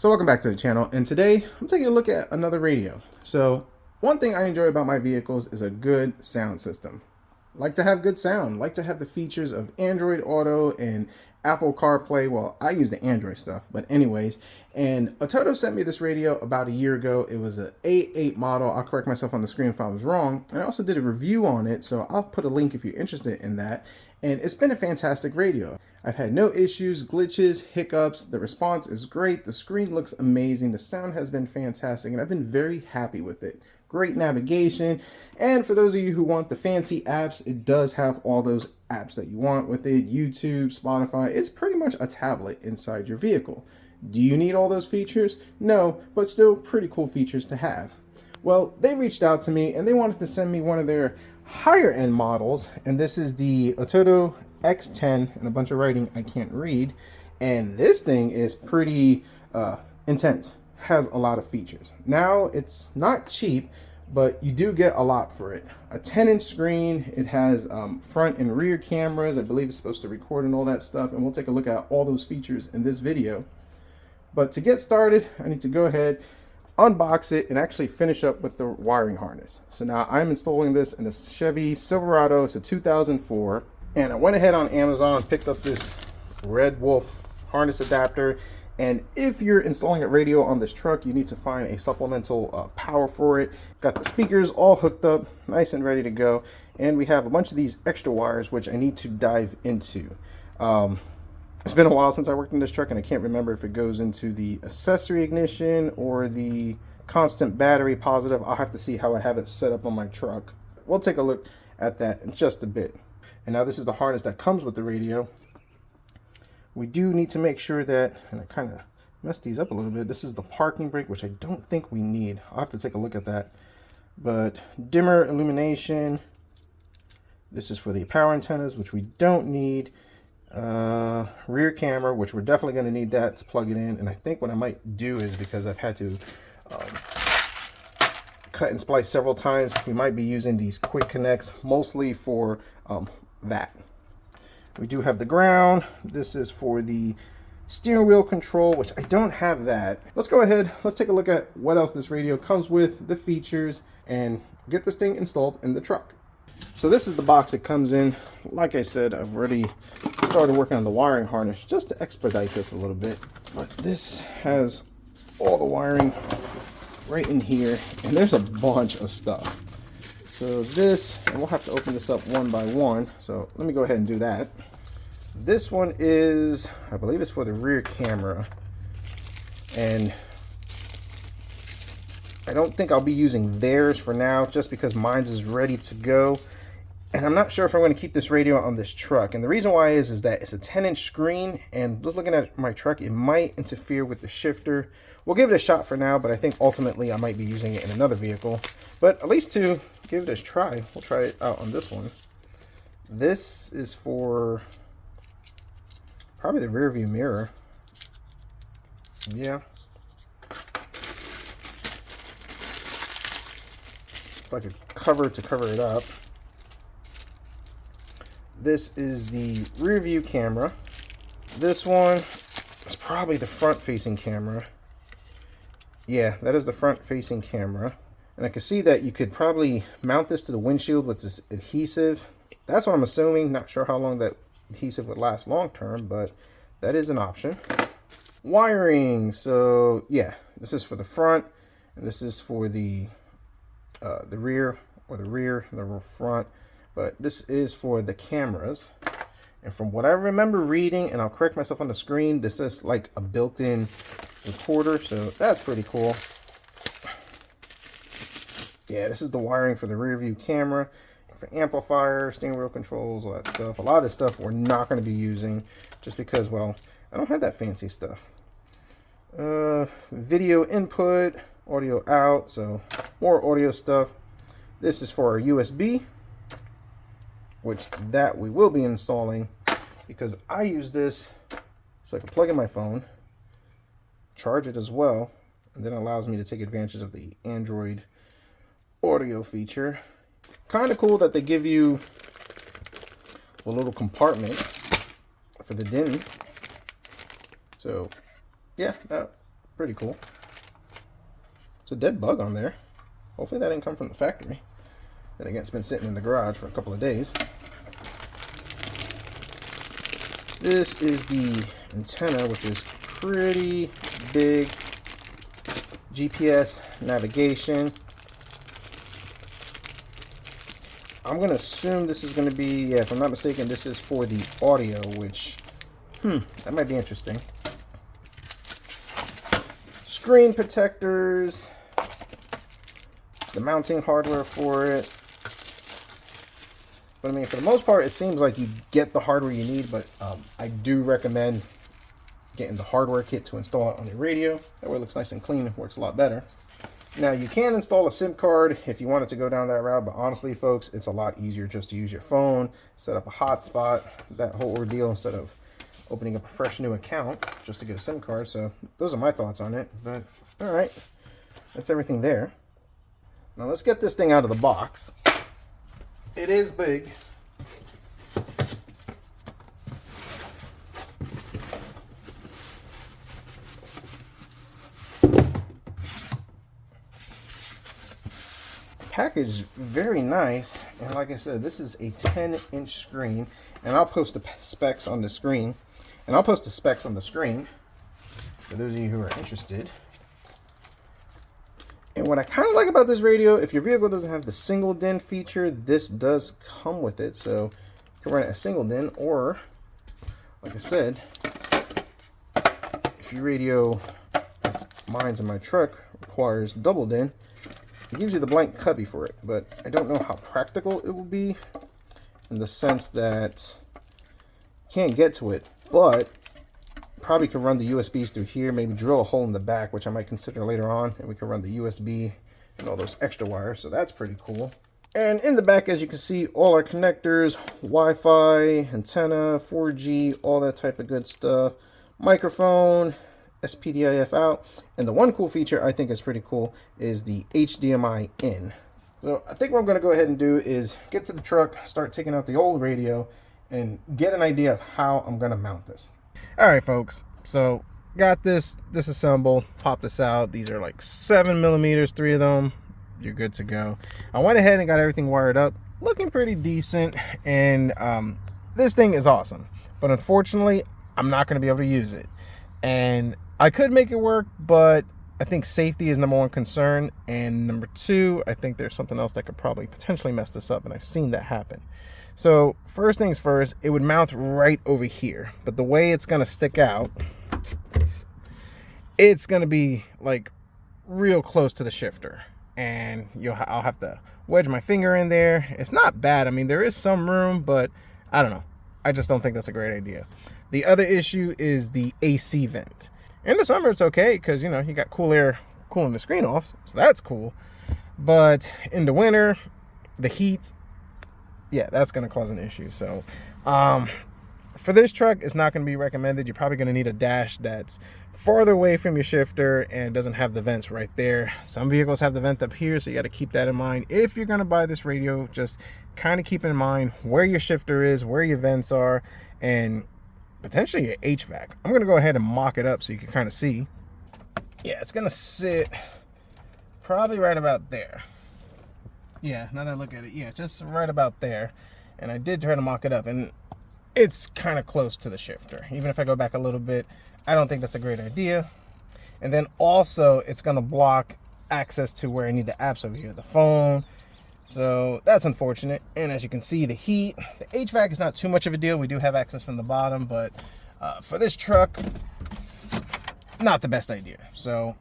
So welcome back to the channel, and today I'm taking a look at another radio. So one thing I enjoy about my vehicles is a good sound system. Like to have good sound, like to have the features of Android Auto and Apple CarPlay. Well, I use the Android stuff, but anyways. And Atoto sent me this radio about a year ago. It was an A8 model. I'll correct myself on the screen if I was wrong. And I also did a review on it, so I'll put a link if you're interested in that. And it's been a fantastic radio. I've had no issues, glitches, hiccups. The response is great. The screen looks amazing. The sound has been fantastic, and I've been very happy with it. Great navigation. And for those of you who want the fancy apps, it does have all those apps that you want with it. YouTube, Spotify. It's pretty much a tablet inside your vehicle. Do you need all those features? No, but still pretty cool features to have. Well, they reached out to me and they wanted to send me one of their higher end models, and this is the Atoto X10, and a bunch of writing I can't read. And this thing is pretty intense. Has a lot of features. Now, it's not cheap, but you do get a lot for it. A 10-inch screen. It has front and rear cameras. I believe it's supposed to record and all that stuff, and we'll take a look at all those features in this video. But to get started, I need to go ahead, unbox it, and actually finish up with the wiring harness. So now I'm installing this in a Chevy Silverado. It's a 2004, and I went ahead on Amazon, picked up this Red Wolf harness adapter. And if you're installing a radio on this truck, you need to find a supplemental power for it. Got the speakers all hooked up, nice and ready to go. And we have a bunch of these extra wires, which I need to dive into. It's been a while since I worked in this truck, and I can't remember if it goes into the accessory ignition or the constant battery positive. I'll have to see how I have it set up on my truck. We'll take a look at that in just a bit. And now this is the harness that comes with the radio. We do need to make sure that, and I kind of messed these up a little bit, this is the parking brake, which I don't think we need. I'll have to take a look at that. But dimmer illumination. This is for the power antennas, which we don't need. Rear camera, which we're definitely going to need that to plug it in. And I think what I might do is, because I've had to cut and splice several times, we might be using these quick connects mostly for that. We do have the ground. This is for the steering wheel control, which I don't have that. Let's go ahead. Let's take a look at what else this radio comes with, the features, and get this thing installed in the truck. So this is the box it comes in. Like I said, I've already started working on the wiring harness just to expedite this a little bit. But this has all the wiring right in here, and there's a bunch of stuff. So this, and we'll have to open this up one by one. So let me go ahead and do that. This one is, I believe it's for the rear camera. And I don't think I'll be using theirs for now, just because mine's is ready to go. And I'm not sure if I'm going to keep this radio on this truck. And the reason why is that it's a 10-inch screen, and just looking at my truck, it might interfere with the shifter. We'll give it a shot for now, but I think ultimately I might be using it in another vehicle. But at least to give it a try, we'll try it out on this one. This is for probably the rear view mirror. Yeah. It's like a cover to cover it up. This is the rear view camera. This one is probably the front facing camera. Yeah, that is the front facing camera. And I can see that you could probably mount this to the windshield with this adhesive. That's what I'm assuming. Not sure how long that adhesive would last long term, but that is an option. Wiring. So yeah, this is for the front, and this is for the rear, or the front. But this is for the cameras. And from what I remember reading, and I'll correct myself on the screen, this is like a built-in recorder, so that's pretty cool. Yeah, this is the wiring for the rear view camera, for amplifier, steering wheel controls, all that stuff. A lot of this stuff we're not going to be using, just because, well, I don't have that fancy stuff. Video input, audio out, so more audio stuff. This is for our USB, which that we will be installing, because I use this so I can plug in my phone, charge it as well, and then it allows me to take advantage of the Android audio feature. Kind of cool that they give you a little compartment for the DIN. So yeah, Pretty cool. It's a dead bug on there. Hopefully that didn't come from the factory. Then again, it's been sitting in the garage for a couple of days. This is the antenna, which is pretty big. GPS navigation. I'm going to assume this is going to be, yeah, if I'm not mistaken, this is for the audio, which, that might be interesting. Screen protectors. The mounting hardware for it. But I mean, for the most part, it seems like you get the hardware you need, but I do recommend getting the hardware kit to install it on your radio. That way it looks nice and clean. It works a lot better. Now, you can install a SIM card if you wanted to go down that route, but honestly, folks, it's a lot easier just to use your phone, set up a hotspot, that whole ordeal, instead of opening up a fresh new account just to get a SIM card. So those are my thoughts on it. But all right, that's everything there. Now let's get this thing out of the box. It is big. Packaged very nice, and like I said, this is a 10-inch screen, and I'll post the specs on the screen, for those of you who are interested. And what I kind of like about this radio, if your vehicle doesn't have the single DIN feature, this does come with it. So you can run it as single DIN, or like I said, if your radio, mine's in my truck, requires double DIN, it gives you the blank cubby for it. But I don't know how practical it will be, in the sense that you can't get to it, but probably can run the USBs through here, maybe drill a hole in the back, which I might consider later on, and we can run the USB and all those extra wires. So that's pretty cool. And in the back, as you can see, all our connectors, Wi-Fi, antenna, 4G, all that type of good stuff, microphone, SPDIF out, and the one cool feature I think is pretty cool is the HDMI in. So I think what I'm going to go ahead and do is get to the truck, start taking out the old radio, and get an idea of how I'm going to mount this. All right, folks, so got this disassembled, pop this out. These are like 7mm, 3 of them. You're good to go. I went ahead and got everything wired up, looking pretty decent, and this thing is awesome. But unfortunately, I'm not going to be able to use it. And I could make it work, but I think safety is number one concern, and number two, I think there's something else that could probably potentially mess this up, and I've seen that happen. So first things first, it would mount right over here, but the way it's going to stick out, it's going to be like real close to the shifter, and I'll have to wedge my finger in there. It's not bad. I mean, there is some room, but I don't know. I just don't think that's a great idea. The other issue is the AC vent. In the summer, it's okay because, you know, you got cool air cooling the screen off, so that's cool. But in the winter, the heat, yeah, that's going to cause an issue. So for this truck, it's not going to be recommended. You're probably going to need a dash that's farther away from your shifter and doesn't have the vents right there. Some vehicles have the vent up here, so you got to keep that in mind. If you're going to buy this radio, just kind of keep in mind where your shifter is, where your vents are, and potentially your HVAC. I'm going to go ahead and mock it up so you can kind of see. Yeah, it's going to sit probably right about there. Yeah, now that I look at it, yeah, just right about there. And I did try to mock it up, and it's kind of close to the shifter. Even if I go back a little bit, I don't think that's a great idea. And then also, it's going to block access to where I need the apps over here, the phone. So that's unfortunate. And as you can see, the heat, the HVAC is not too much of a deal. We do have access from the bottom, but for this truck, not the best idea. So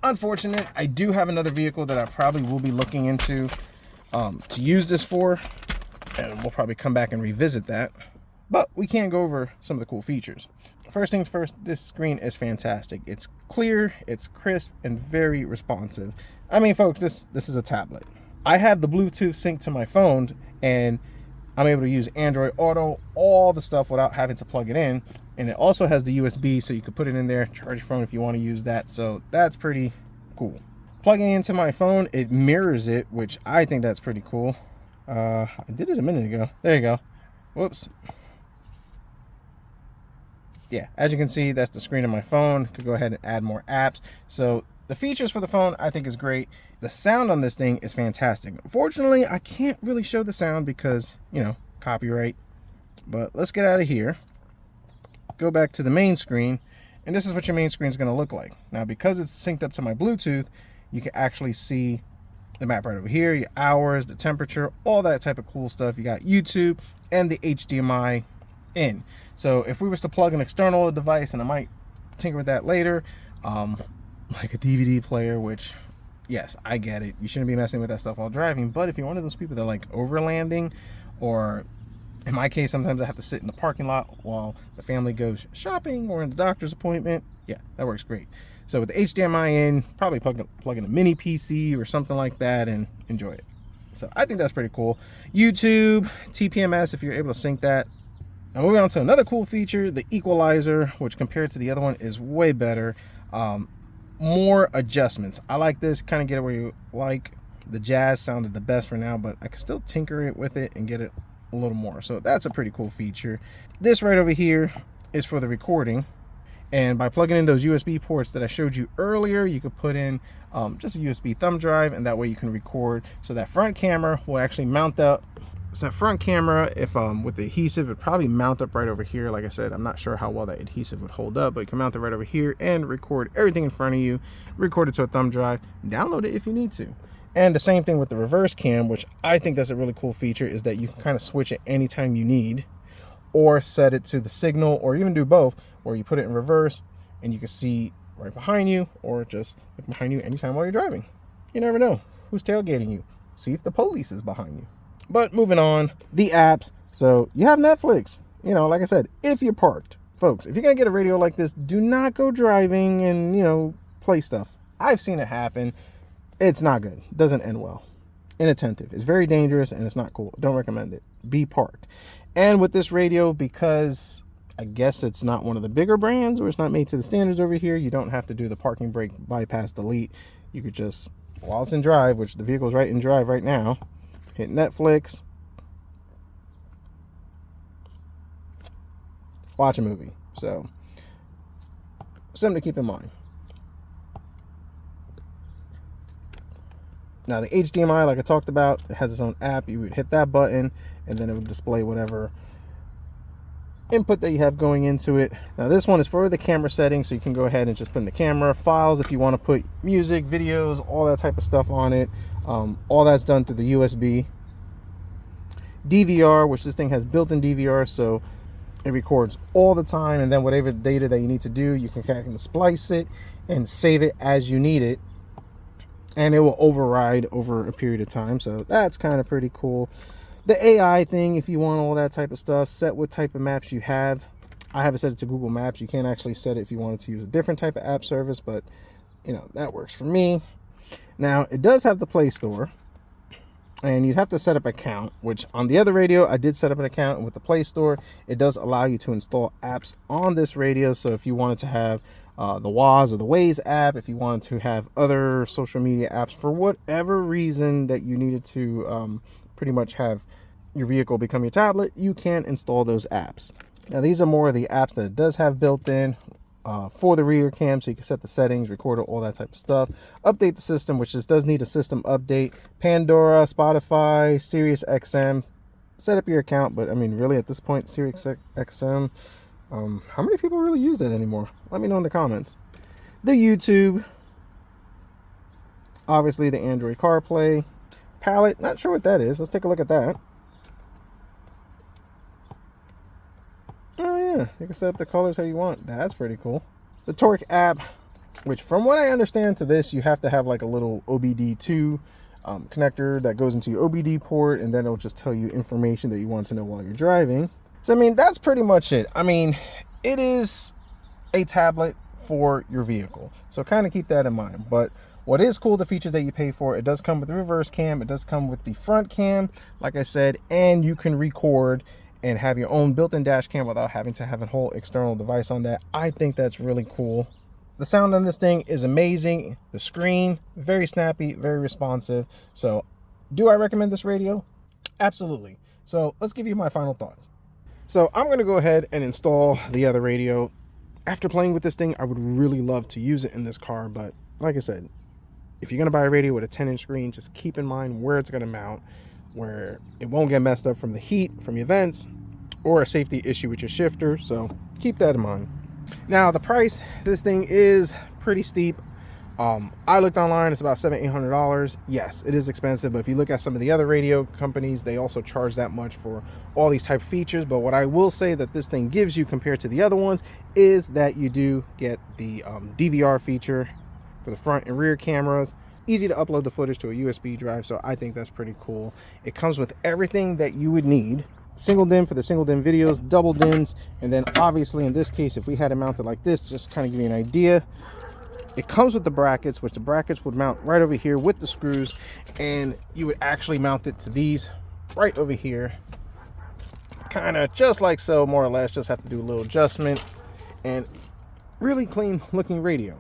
unfortunate. I do have another vehicle that I probably will be looking into to use this for, and we'll probably come back and revisit that. But we can go over some of the cool features. First things first, this screen is fantastic. It's clear, it's crisp, and very responsive. I mean, folks, this is a tablet. I have the Bluetooth synced to my phone, and I'm able to use Android Auto, all the stuff without having to plug it in. And it also has the USB, so you can put it in there, charge your phone if you want to use that. So that's pretty cool. Plugging into my phone, it mirrors it, which I think that's pretty cool. I did it a minute ago. There you go. Whoops. yeah, as you can see, that's the screen of my phone. Could go ahead and add more apps. So the features for the phone, I think, is great. The sound on this thing is fantastic. Unfortunately, I can't really show the sound because, you know, copyright. But let's get out of here. Go back to the main screen, and this is what your main screen is going to look like. Now, because it's synced up to my Bluetooth, you can actually see the map right over here, your hours, the temperature, all that type of cool stuff. You got YouTube and the HDMI in. So if we was to plug an external device, and I might tinker with that later, like a DVD player, which, yes, I get it. You shouldn't be messing with that stuff while driving. But if you're one of those people that like overlanding, or in my case, sometimes I have to sit in the parking lot while the family goes shopping or in the doctor's appointment, yeah, that works great. So with the HDMI in, probably plug in a mini PC or something like that and enjoy it. So I think that's pretty cool. YouTube, TPMS, if you're able to sync that. Now moving on to another cool feature, the equalizer, which compared to the other one is way better. More adjustments. I like this, kind of get it where you like. The jazz sounded the best for now, but I can still tinker it with it and get it a little more. So that's a pretty cool feature. This right over here is for the recording. And by plugging in those USB ports that I showed you earlier, you could put in just a USB thumb drive, and that way you can record. So that front camera will actually mount up. So that front camera, if with the adhesive, it probably mount up right over here. Like I said, I'm not sure how well that adhesive would hold up, but you can mount it right over here and record everything in front of you, record it to a thumb drive, download it if you need to. And the same thing with the reverse cam, which I think that's a really cool feature, is that you can kind of switch it anytime you need, or set it to the signal, or even do both, where you put it in reverse and you can see right behind you, or just look behind you anytime while you're driving. You never know who's tailgating you. See if the police is behind you. But moving on, the apps. So you have Netflix. You know, like I said, if you're parked, folks, if you're gonna get a radio like this, do not go driving and, you know, play stuff. I've seen it happen. It's not good. It doesn't end well. Inattentive. It's very dangerous and it's not cool. Don't recommend it. Be parked. And with this radio, because I guess it's not one of the bigger brands, or it's not made to the standards over here, you don't have to do the parking brake bypass delete. You could just, while it's in drive, which the vehicle's right in drive right now, hit Netflix, watch a movie. So something to keep in mind. Now the HDMI, like I talked about, it has its own app. You would hit that button and then it would display whatever input that you have going into it. Now this one is for the camera settings, so you can go ahead and just put in the camera files if you want to put music, videos, all that type of stuff on it. All that's done through the USB. DVR, which this thing has built-in DVR, so it records all the time, and then whatever data that you need to do, you can kind of splice it and save it as you need it, and it will override over a period of time. So that's kind of pretty cool. The AI thing, if you want all that type of stuff, set what type of maps you have. I have it set it to Google Maps. You can actually set it if you wanted to use a different type of app service, but you know, that works for me. Now it does have the Play Store, and you'd have to set up an account, which on the other radio I did set up an account. And with the Play Store, it does allow you to install apps on this radio. So if you wanted to have the Woz or the Waze app, if you wanted to have other social media apps, for whatever reason that you needed to pretty much have your vehicle become your tablet, you can install those apps. Now these are more of the apps that it does have built in for the rear cam, so you can set the settings, record it, all that type of stuff. Update the system, which just does need a system update. Pandora, Spotify, Sirius XM. Set up your account, but I mean, really at this point, Sirius XM, how many people really use that anymore? Let me know in the comments. The YouTube, obviously the Android CarPlay, palette, not sure what that is. Let's take a look at that. Oh yeah, you can set up the colors how you want. That's pretty cool. The Torque app, which from what I understand to this, you have to have like a little OBD2 connector that goes into your OBD port, and then it'll just tell you information that you want to know while you're driving. So I mean, that's pretty much it. I mean, it is a tablet for your vehicle, so kind of keep that in mind. But what is cool, the features that you pay for, it does come with the reverse cam, it does come with the front cam, like I said, and you can record and have your own built-in dash cam without having to have a whole external device on that. I think that's really cool. The sound on this thing is amazing. The screen, very snappy, very responsive. So do I recommend this radio? Absolutely. So let's give you my final thoughts. So I'm going to go ahead and install the other radio. After playing with this thing, I would really love to use it in this car, but like I said, if you're going to buy a radio with a 10-inch screen, just keep in mind where it's going to mount, where it won't get messed up from the heat, from your vents, or a safety issue with your shifter. So keep that in mind. Now, the price, this thing is pretty steep. I looked online, it's about $700-800. Yes, it is expensive, but if you look at some of the other radio companies, they also charge that much for all these type of features. But what I will say that this thing gives you compared to the other ones is that you do get the DVR feature for the front and rear cameras. Easy to upload the footage to a USB drive, so I think that's pretty cool. It comes with everything that you would need. Single DIMM for the single DIMM videos, double DIMMs, and then obviously in this case, if we had it mounted like this, just kind of give you an idea. It comes with the brackets, which the brackets would mount right over here with the screws, and you would actually mount it to these right over here, kind of just like so, more or less. Just have to do a little adjustment, and really clean looking radio.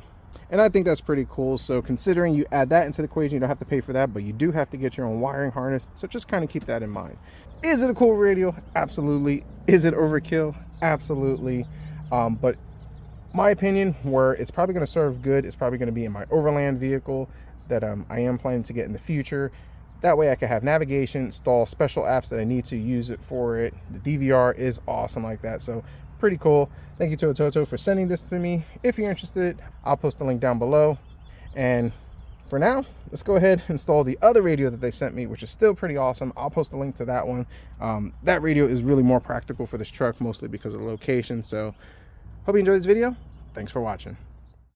And I think that's pretty cool. So considering you add that into the equation, you don't have to pay for that, but you do have to get your own wiring harness. So just kind of keep that in mind. Is it a cool radio? Absolutely. Is it overkill? Absolutely. But my opinion, where it's probably going to serve good, it's probably going to be in my overland vehicle that I am planning to get in the future. That way I can have navigation, install special apps that I need to use it for it. The DVR is awesome like that. So pretty cool. Thank you to Atoto for sending this to me. If you're interested, I'll post the link down below. And for now, let's go ahead and install the other radio that they sent me, which is still pretty awesome. I'll post a link to that one. That radio is really more practical for this truck, mostly because of the location. So hope you enjoyed this video. Thanks for watching.